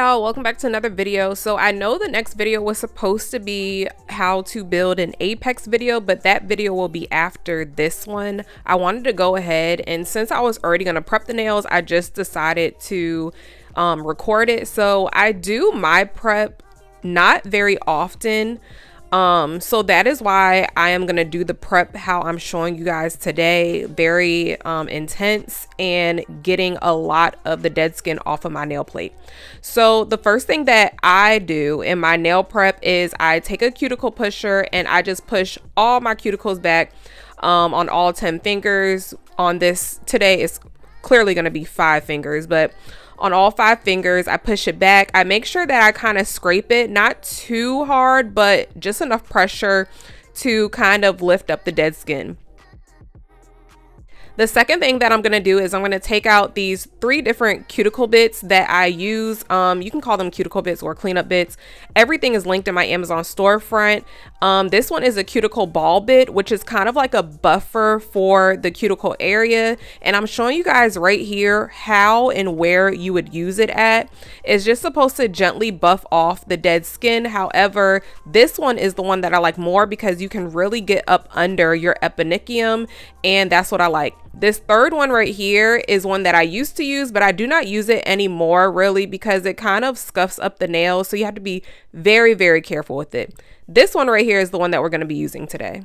y'all, welcome back to another video. So I know the next video was supposed to be how to build an apex video, but that video will be after this one. I wanted to go ahead, and since I was already going to prep the nails, I just decided to record it. So I do my prep not very often. So that is why I am going to do the prep how I'm showing you guys today, very intense and getting a lot of the dead skin off of my nail plate. So the first thing that I do in my nail prep is I take a cuticle pusher and I just push all my cuticles back on all 10 fingers. On this today is clearly going to be 5 fingers, but on all 5 fingers, I push it back. I make sure that I kind of scrape it, not too hard, but just enough pressure to kind of lift up the dead skin. The second thing that I'm going to do is I'm going to take out these 3 different cuticle bits that I use. You can call them cuticle bits or cleanup bits. Everything is linked in my Amazon storefront. This one is a cuticle ball bit, which is kind of like a buffer for the cuticle area. And I'm showing you guys right here how and where you would use it at. It's just supposed to gently buff off the dead skin. However, this one is the one that I like more because you can really get up under your eponychium, and that's what I like. This third one right here is one that I used to use, but I do not use it anymore really because it kind of scuffs up the nails. So you have to be very, very careful with it. This one right here is the one that we're going to be using today.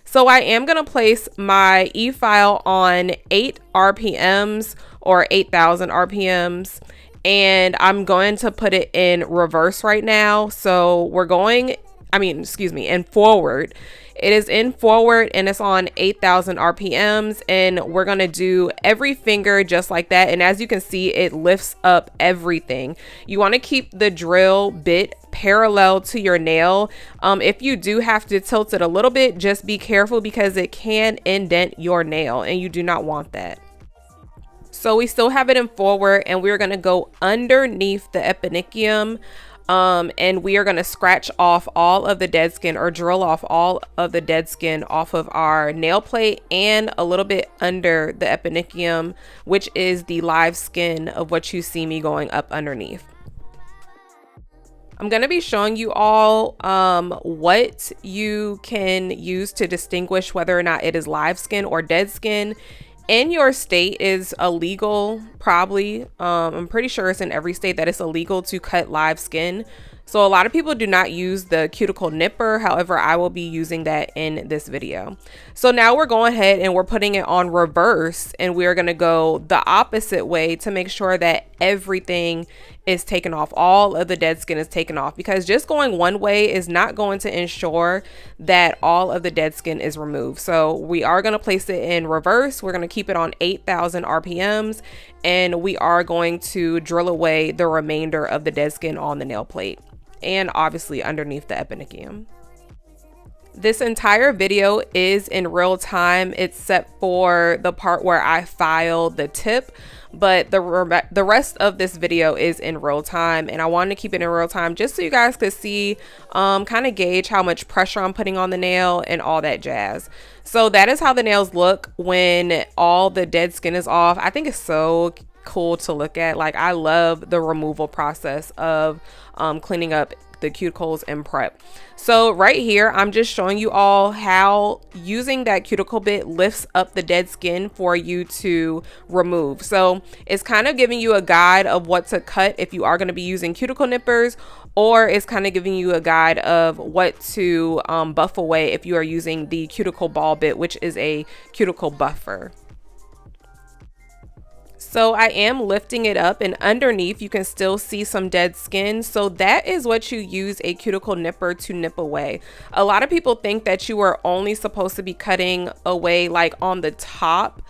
So I am going to place my E-file on 8 RPMs or 8,000 RPMs. And I'm going to put it in reverse right now. So we're going, in forward. It is in forward and it's on 8,000 RPMs, and we're going to do every finger just like that. And as you can see, it lifts up everything. You want to keep the drill bit parallel to your nail. If you do have to tilt it a little bit, just be careful because it can indent your nail and you do not want that. So we still have it in forward and we're going to go underneath the eponychium. And we are going to scratch off all of the dead skin or drill off all of the dead skin off of our nail plate and a little bit under the eponychium, which is the live skin of what you see me going up underneath. I'm going to be showing you all what you can use to distinguish whether or not it is live skin or dead skin. In your state is illegal, probably. I'm pretty sure it's in every state that it's illegal to cut live skin. So a lot of people do not use the cuticle nipper. However, I will be using that in this video. So now we're going ahead and we're putting it on reverse, and we're going to go the opposite way to make sure that everything is taken off. All of the dead skin is taken off, because just going one way is not going to ensure that all of the dead skin is removed. So we are going to place it in reverse. We're going to keep it on 8,000 RPMs, and we are going to drill away the remainder of the dead skin on the nail plate and obviously underneath the eponychium. This entire video is in real time except for the part where I file the tip, but the rest of this video is in real time, and I wanted to keep it in real time just so you guys could see, kind of gauge how much pressure I'm putting on the nail and all that jazz. So that is how the nails look when all the dead skin is off. I think it's so cool to look at. Like, I love the removal process of cleaning up the cuticles and prep. So right here, I'm just showing you all how using that cuticle bit lifts up the dead skin for you to remove. So it's kind of giving you a guide of what to cut if you are going to be using cuticle nippers, or it's kind of giving you a guide of what to buff away if you are using the cuticle ball bit, which is a cuticle buffer. So I am lifting it up, and underneath you can still see some dead skin. So that is what you use a cuticle nipper to nip away. A lot of people think that you are only supposed to be cutting away like on the top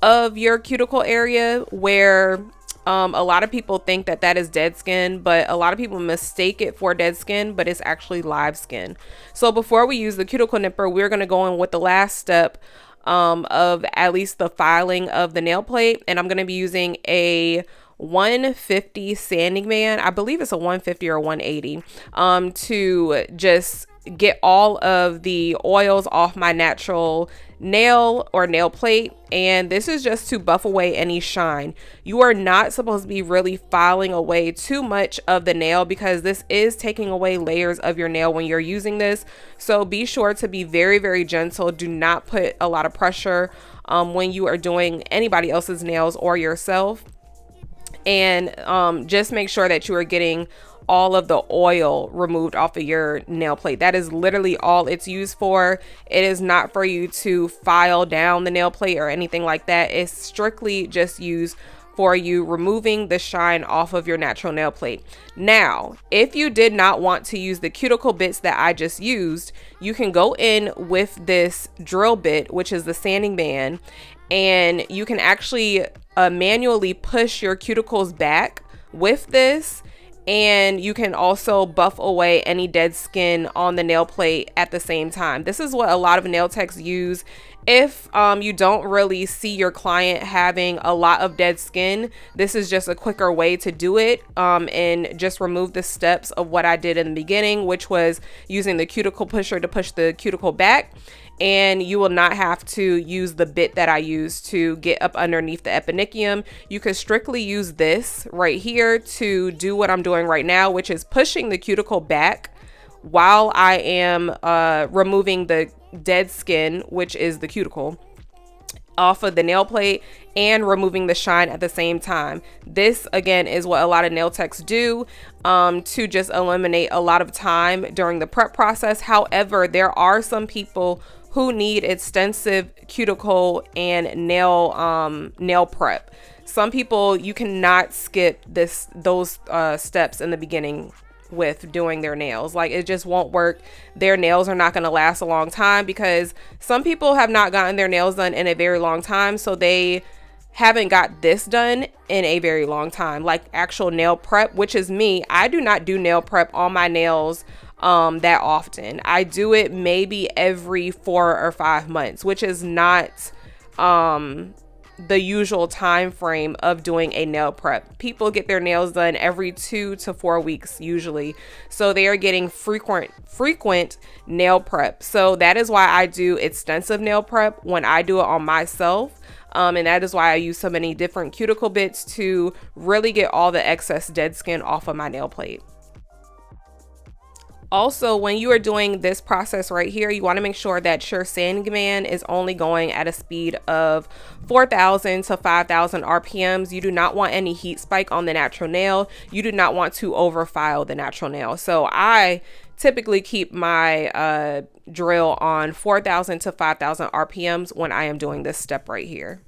of your cuticle area, where a lot of people think that that is dead skin, but a lot of people mistake it for dead skin, but it's actually live skin. So before we use the cuticle nipper, we're going to go in with the last step of at least the filing of the nail plate, and I'm going to be using a 150 sanding band. I believe it's a 150 or 180 to just get all of the oils off my natural nail or nail plate, and this is just to buff away any shine. You are not supposed to be really filing away too much of the nail because this is taking away layers of your nail when you're using this. So be sure to be very, very gentle. Do not put a lot of pressure when you are doing anybody else's nails or yourself, and just make sure that you are getting all of the oil removed off of your nail plate. That is literally all it's used for. It is not for you to file down the nail plate or anything like that. It's strictly just used for you removing the shine off of your natural nail plate. Now, if you did not want to use the cuticle bits that I just used, you can go in with this drill bit, which is the sanding band, and you can actually manually push your cuticles back with this. And you can also buff away any dead skin on the nail plate at the same time. This is what a lot of nail techs use. If you don't really see your client having a lot of dead skin, this is just a quicker way to do it, and just remove the steps of what I did in the beginning, which was using the cuticle pusher to push the cuticle back. And you will not have to use the bit that I used to get up underneath the epinicium. You could strictly use this right here to do what I'm doing right now, which is pushing the cuticle back while I am removing the dead skin, which is the cuticle, off of the nail plate, and removing the shine at the same time. This again is what a lot of nail techs do to just eliminate a lot of time during the prep process. However, there are some people who need extensive cuticle and nail prep. Some people, you cannot skip those steps in the beginning with doing their nails. Like, it just won't work. Their nails are not going to last a long time because some people have not gotten their nails done in a very long time, so they haven't got this done in a very long time, like actual nail prep, which is me. I do not do nail prep on my nails that often. I do it maybe every 4 or 5 months, which is not the usual time frame of doing a nail prep. People get their nails done every 2 to 4 weeks usually, so they are getting frequent nail prep. So that is why I do extensive nail prep when I do it on myself. And that is why I use so many different cuticle bits to really get all the excess dead skin off of my nail plate. Also, when you are doing this process right here, you want to make sure that your sanding band is only going at a speed of 4,000 to 5,000 RPMs. You do not want any heat spike on the natural nail. You do not want to overfile the natural nail. So I typically keep my drill on 4,000 to 5,000 RPMs when I am doing this step right here.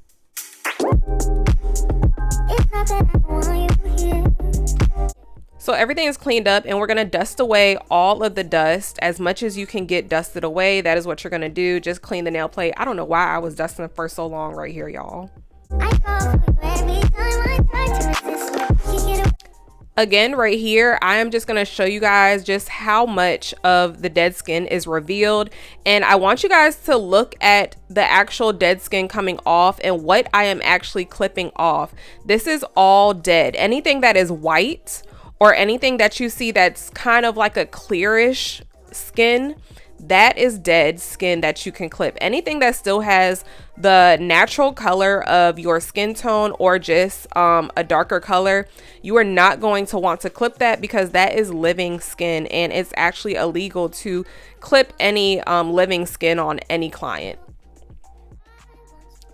So everything is cleaned up, and we're going to dust away all of the dust as much as you can get dusted away. That is what you're going to do. Just clean the nail plate. I don't know why I was dusting for so long right here, y'all. Again, right here, I am just going to show you guys just how much of the dead skin is revealed. And I want you guys to look at the actual dead skin coming off and what I am actually clipping off. This is all dead. Anything that is white or anything that you see that's kind of like a clearish skin, that is dead skin that you can clip. Anything that still has the natural color of your skin tone or just a darker color, you are not going to want to clip that because that is living skin, and it's actually illegal to clip any living skin on any client.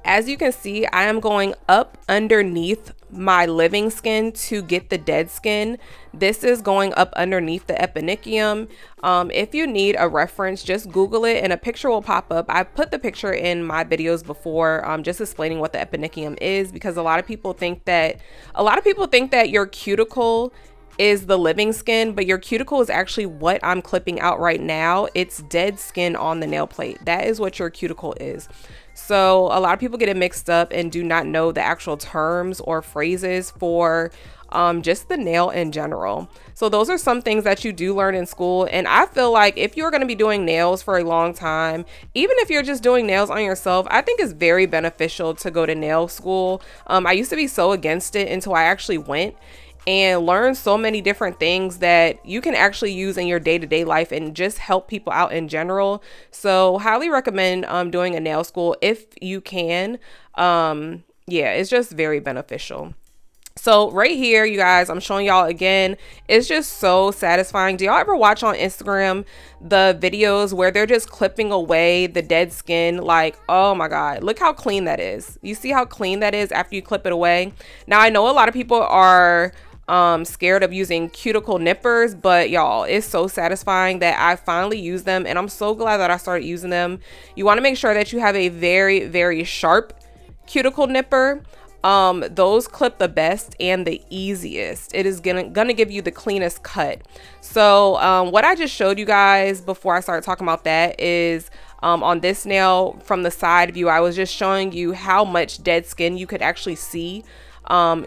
As you can see, I am going up underneath my living skin to get the dead skin. This is going up underneath the epinicium. If you need a reference, just Google it and a picture will pop up. I put the picture in my videos before, just explaining what the epinicium is, because a lot of people think that your cuticle is the living skin, but your cuticle is actually what I'm clipping out right now. It's dead skin on the nail plate. That is what your cuticle is. So a lot of people get it mixed up and do not know the actual terms or phrases for just the nail in general. So those are some things that you do learn in school. And I feel like if you're going to be doing nails for a long time, even if you're just doing nails on yourself, I think it's very beneficial to go to nail school. I used to be so against it until I actually went. and learn so many different things that you can actually use in your day-to-day life and just help people out in general. So highly recommend doing a nail school if you can. Yeah, it's just very beneficial. So right here, you guys, I'm showing y'all again. It's just so satisfying. Do y'all ever watch on Instagram the videos where they're just clipping away the dead skin? Like, oh my God, look how clean that is. You see how clean that is after you clip it away? Now, I know a lot of people are scared of using cuticle nippers, but y'all, it's so satisfying that I finally use them, and I'm so glad that I started using them. You want to make sure that you have a very, very sharp cuticle nipper. Those clip the best and the easiest. It is gonna give you the cleanest cut. So what I just showed you guys before I started talking about that is on this nail from the side view, I was just showing you how much dead skin you could actually see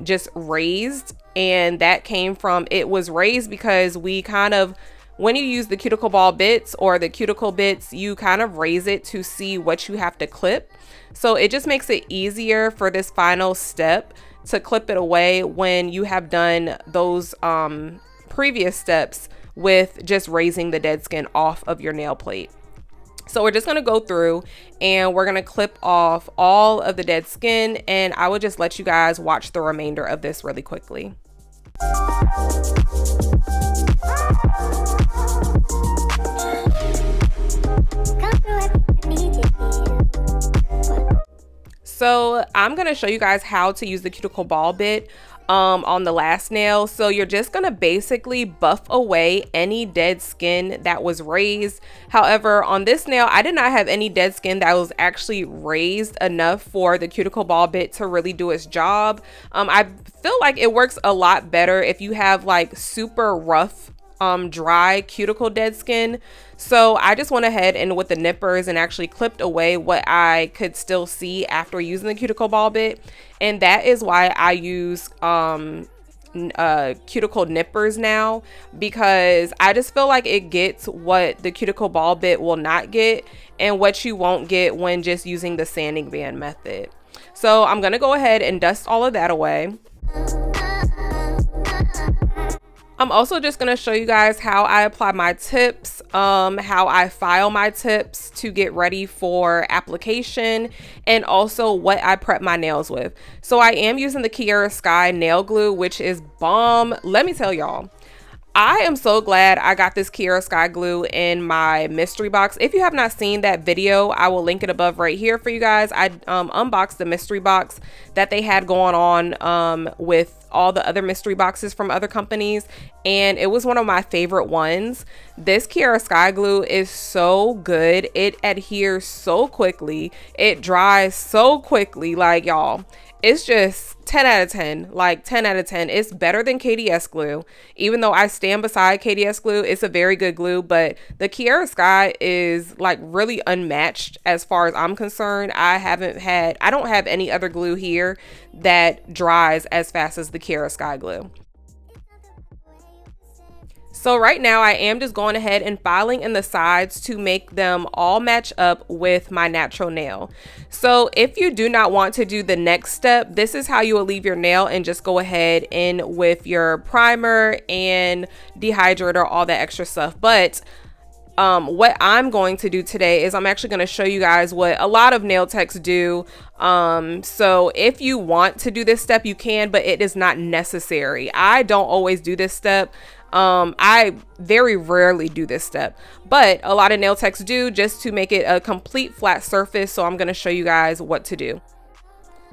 just raised, and that came from, it was raised because we kind of, when you use the cuticle ball bits or the cuticle bits, you kind of raise it to see what you have to clip. So it just makes it easier for this final step to clip it away when you have done those previous steps with just raising the dead skin off of your nail plate. So we're just going to go through and we're going to clip off all of the dead skin, and I will just let you guys watch the remainder of this really quickly. So I'm going to show you guys how to use the cuticle ball bit on the last nail. So you're just going to basically buff away any dead skin that was raised. However, on this nail, I did not have any dead skin that was actually raised enough for the cuticle ball bit to really do its job. I feel like it works a lot better if you have like super rough dry cuticle dead skin. So I just went ahead and with the nippers and actually clipped away what I could still see after using the cuticle ball bit, and that is why I use cuticle nippers now, because I just feel like it gets what the cuticle ball bit will not get and what you won't get when just using the sanding band method. So I'm gonna go ahead and dust all of that away. I'm also just going to show you guys how I apply my tips, how I file my tips to get ready for application, and also what I prep my nails with. So I am using the Kiara Sky nail glue, which is bomb. Let me tell y'all, I am so glad I got this Kiara Sky glue in my mystery box. If you have not seen that video, I will link it above right here for you guys. I unboxed the mystery box that they had going on with all the other mystery boxes from other companies, and it was one of my favorite ones. This Kiara Sky glue is so good. It adheres so quickly. It dries so quickly. Like, y'all, it's just 10 out of 10, like 10 out of 10. It's better than KDS glue. Even though I stand beside KDS glue, it's a very good glue, but the Kiara Sky is like really unmatched as far as I'm concerned. I don't have any other glue here that dries as fast as the Kiara Sky glue. So right now I am just going ahead and filing in the sides to make them all match up with my natural nail. So if you do not want to do the next step, this is how you will leave your nail and just go ahead in with your primer and dehydrator, all that extra stuff. But what I'm going to do today is I'm actually going to show you guys what a lot of nail techs do. So if you want to do this step, you can, but it is not necessary. I don't always do this step. I very rarely do this step, but a lot of nail techs do, just to make it a complete flat surface. So I'm going to show you guys what to do.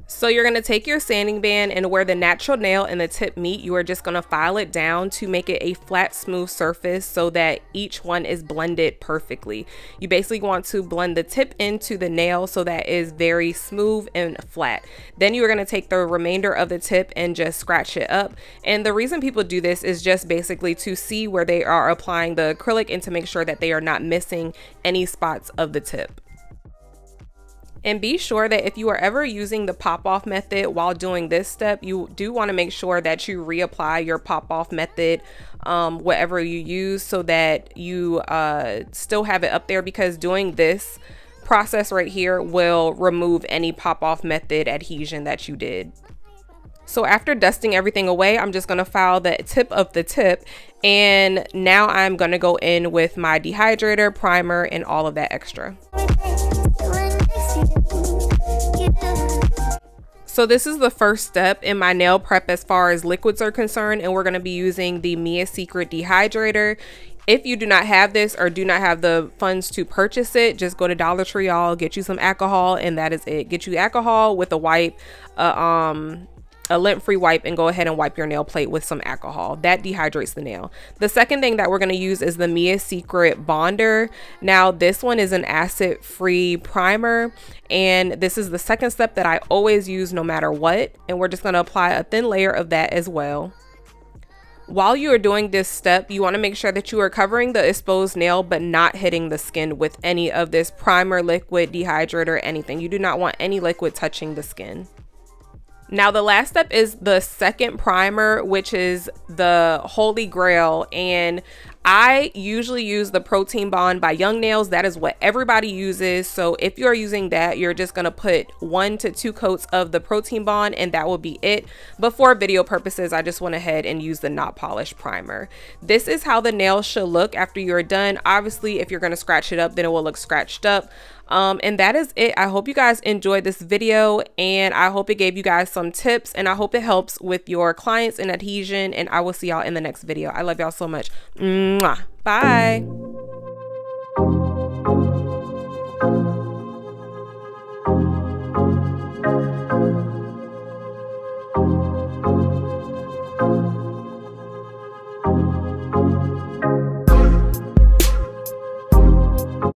So you're going to take your sanding band, and where the natural nail and the tip meet, you are just going to file it down to make it a flat, smooth surface so that each one is blended perfectly. You basically want to blend the tip into the nail so that it is very smooth and flat. Then you are going to take the remainder of the tip and just scratch it up. And the reason people do this is just basically to see where they are applying the acrylic and to make sure that they are not missing any spots of the tip. And be sure that if you are ever using the pop-off method while doing this step, you do want to make sure that you reapply your pop-off method, whatever you use, so that you still have it up there, because doing this process right here will remove any pop-off method adhesion that you did. So after dusting everything away, I'm just going to file the tip of the tip. And now I'm going to go in with my dehydrator, primer, and all of that extra. So this is the first step in my nail prep as far as liquids are concerned, and we're going to be using the Mia Secret dehydrator. If you do not have this or do not have the funds to purchase it, just go to Dollar Tree, y'all, get you some alcohol, and that is it. Get you alcohol with a wipe, a lint-free wipe, and go ahead and wipe your nail plate with some alcohol. That dehydrates the nail. The second thing that we're going to use is the Mia Secret Bonder. Now this one is an acid-free primer, and this is the second step that I always use no matter what, and we're just going to apply a thin layer of that as well. While you are doing this step, you want to make sure that you are covering the exposed nail but not hitting the skin with any of this primer, liquid, dehydrator, anything. You do not want any liquid touching the skin. Now the last step is the second primer, which is the Holy Grail, and I usually use the Protein Bond by Young Nails. That is what everybody uses. So if you're using that, you're just going to put 1 to 2 coats of the Protein Bond, and that will be it. But for video purposes, I just went ahead and used the Not Polished primer. This is how the nail should look after you're done. Obviously, if you're going to scratch it up, then it will look scratched up. And that is it. I hope you guys enjoyed this video, and I hope it gave you guys some tips, and I hope it helps with your clients and adhesion, and I will see y'all in the next video. I love y'all so much. Mwah. Bye.